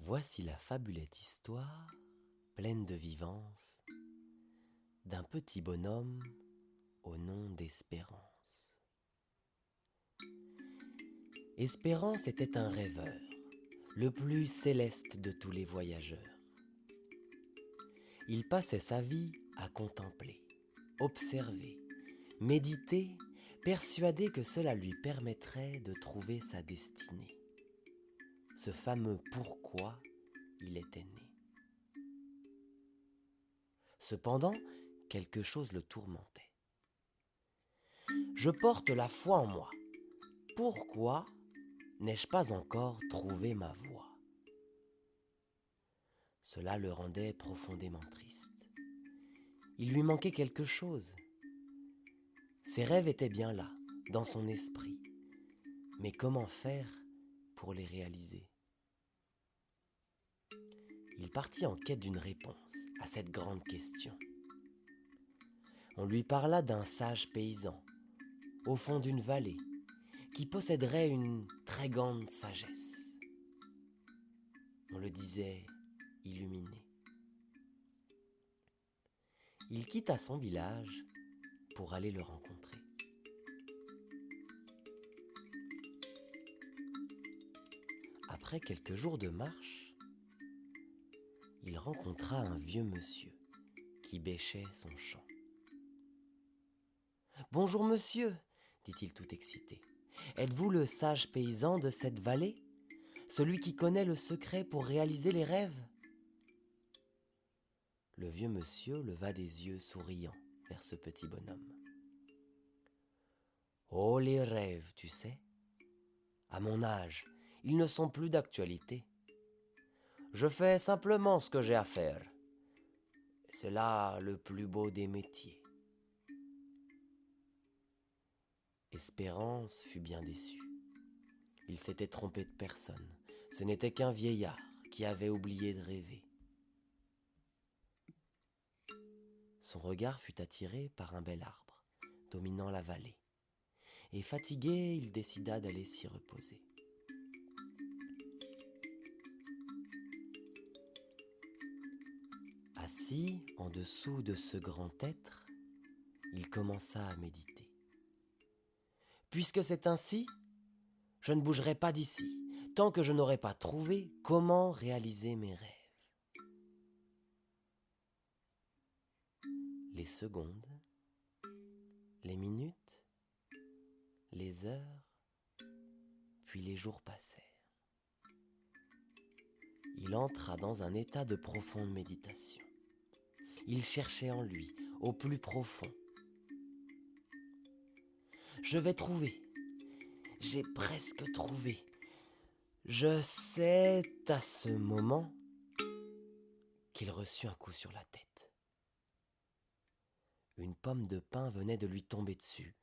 Voici la fabulette histoire, pleine de vivance, d'un petit bonhomme au nom d'Espérance. Espérance était un rêveur, le plus céleste de tous les voyageurs. Il passait sa vie à contempler, observer, méditer, persuadé que cela lui permettrait de trouver sa destinée. Ce fameux pourquoi il était né. Cependant, quelque chose le tourmentait. Je porte la foi en moi. Pourquoi n'ai-je pas encore trouvé ma voie ? Cela le rendait profondément triste. Il lui manquait quelque chose. Ses rêves étaient bien là, dans son esprit. Mais comment faire pour les réaliser ? Il partit en quête d'une réponse à cette grande question. On lui parla d'un sage paysan, au fond d'une vallée, qui posséderait une très grande sagesse. On le disait illuminé. Il quitta son village pour aller le rencontrer. Après quelques jours de marche, il rencontra un vieux monsieur qui bêchait son champ. « Bonjour monsieur, dit-il tout excité. Êtes-vous le sage paysan de cette vallée, celui qui connaît le secret pour réaliser les rêves ?» Le vieux monsieur leva des yeux souriants vers ce petit bonhomme. « Oh, les rêves, tu sais, à mon âge, ils ne sont plus d'actualité. Je fais simplement ce que j'ai à faire. C'est là le plus beau des métiers. » Espérance fut bien déçu. Il s'était trompé de personne. Ce n'était qu'un vieillard qui avait oublié de rêver. Son regard fut attiré par un bel arbre, dominant la vallée. Et fatigué, il décida d'aller s'y reposer. Assis en dessous de ce grand être, il commença à méditer. « Puisque c'est ainsi, je ne bougerai pas d'ici, tant que je n'aurai pas trouvé comment réaliser mes rêves. » Les secondes, les minutes, les heures, puis les jours passèrent. Il entra dans un état de profonde méditation. Il cherchait en lui, au plus profond. « Je vais trouver. J'ai presque trouvé. » Je sais à ce moment qu'il reçut un coup sur la tête. Une pomme de pin venait de lui tomber dessus.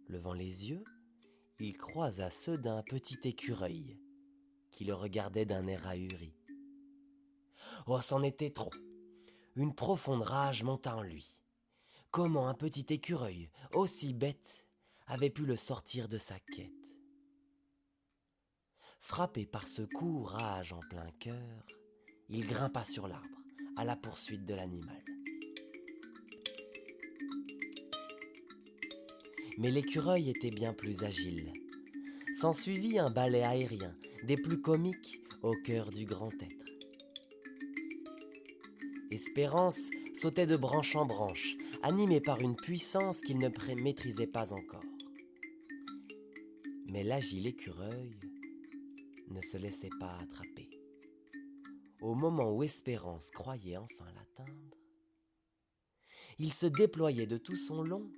Levant les yeux, il croisa ceux d'un petit écureuil qui le regardait d'un air ahuri. Oh, c'en était trop! Une profonde rage monta en lui. Comment un petit écureuil, aussi bête, avait pu le sortir de sa quête? Frappé par ce coup rage en plein cœur, il grimpa sur l'arbre, à la poursuite de l'animal. Mais l'écureuil était bien plus agile. S'ensuivit un balai aérien, des plus comiques au cœur du grand être. Espérance sautait de branche en branche, animé par une puissance qu'il ne maîtrisait pas encore. Mais l'agile écureuil ne se laissait pas attraper. Au moment où Espérance croyait enfin l'atteindre, il se déployait de tout son long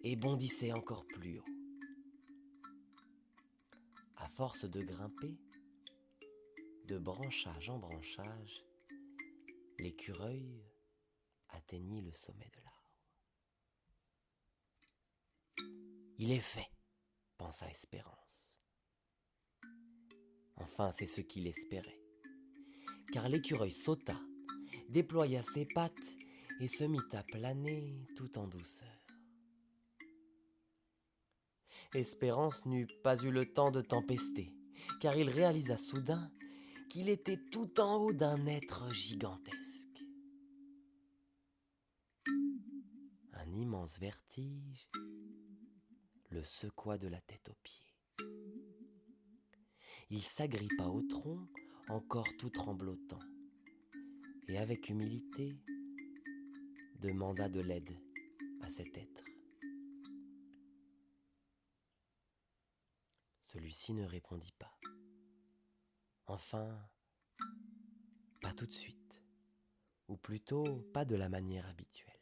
et bondissait encore plus haut. À force de grimper, de branchage en branchage, l'écureuil atteignit le sommet de l'arbre. « Il est fait !» pensa Espérance. Enfin, c'est ce qu'il espérait, car l'écureuil sauta, déploya ses pattes et se mit à planer tout en douceur. Espérance n'eut pas eu le temps de tempester. car il réalisa soudain qu'il était tout en haut d'un être gigantesque. Un immense vertige le secoua de la tête aux pieds. Il s'agrippa au tronc, encore tout tremblotant, et avec humilité demanda de l'aide à cet être. Celui-ci ne répondit pas. Enfin, pas tout de suite, ou plutôt pas de la manière habituelle.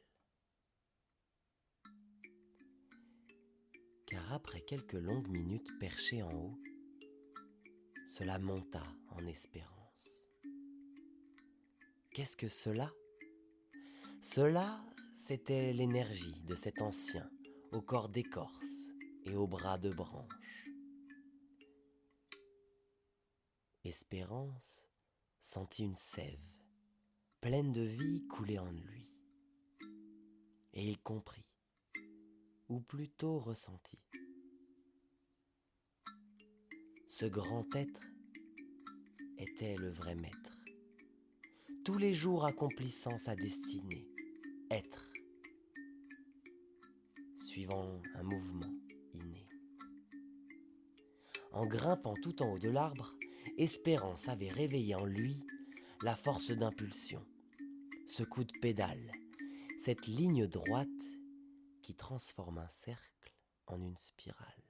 Car après quelques longues minutes perché en haut, cela monta en espérance. Qu'est-ce que cela ? Cela, c'était l'énergie de cet ancien, au corps d'écorce et aux bras de branche. Espérance sentit une sève, pleine de vie, couler en lui. Et il comprit, ou plutôt ressentit. Ce grand être était le vrai maître, tous les jours accomplissant sa destinée, être, suivant un mouvement inné. En grimpant tout en haut de l'arbre, Espérance avait réveillé en lui la force d'impulsion, ce coup de pédale, cette ligne droite qui transforme un cercle en une spirale.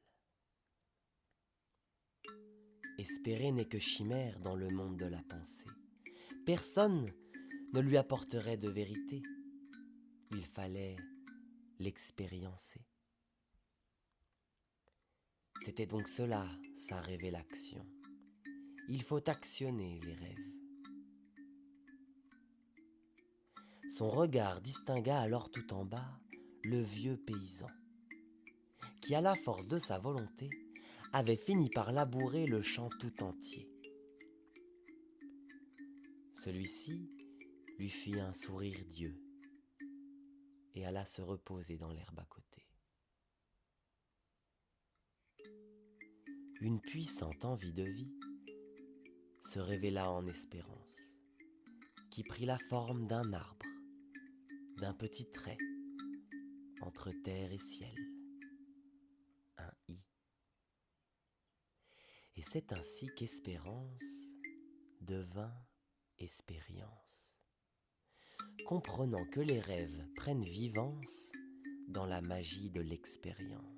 Espérer n'est que chimère dans le monde de la pensée. Personne ne lui apporterait de vérité. Il fallait l'expériencer. C'était donc cela, sa révélation. Il faut actionner les rêves. Son regard distingua alors tout en bas le vieux paysan, qui à la force de sa volonté avait fini par labourer le champ tout entier. Celui-ci lui fit un sourire dieu et alla se reposer dans l'herbe à côté. Une puissante envie de vie se révéla en Espérance, qui prit la forme d'un arbre, d'un petit trait entre terre et ciel, un i. Et c'est ainsi qu'Espérance devint Espérience, comprenant que les rêves prennent vivance dans la magie de l'expérience.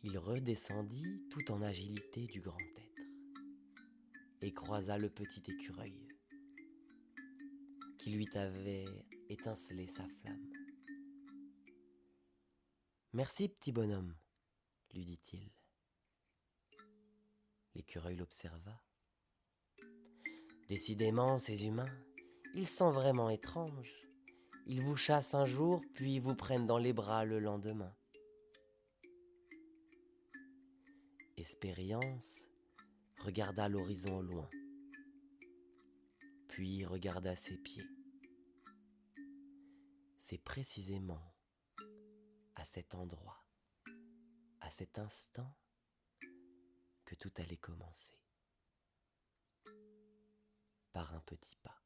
Il redescendit tout en agilité du grand être et croisa le petit écureuil qui lui avait étincelé sa flamme. « Merci, petit bonhomme, lui dit-il. L'écureuil l'observa. Décidément, ces humains, ils sont vraiment étranges. Ils vous chassent un jour, puis vous prennent dans les bras le lendemain. Espérance regarda l'horizon au loin, puis regarda ses pieds. C'est précisément à cet endroit, à cet instant, que tout allait commencer. Par un petit pas.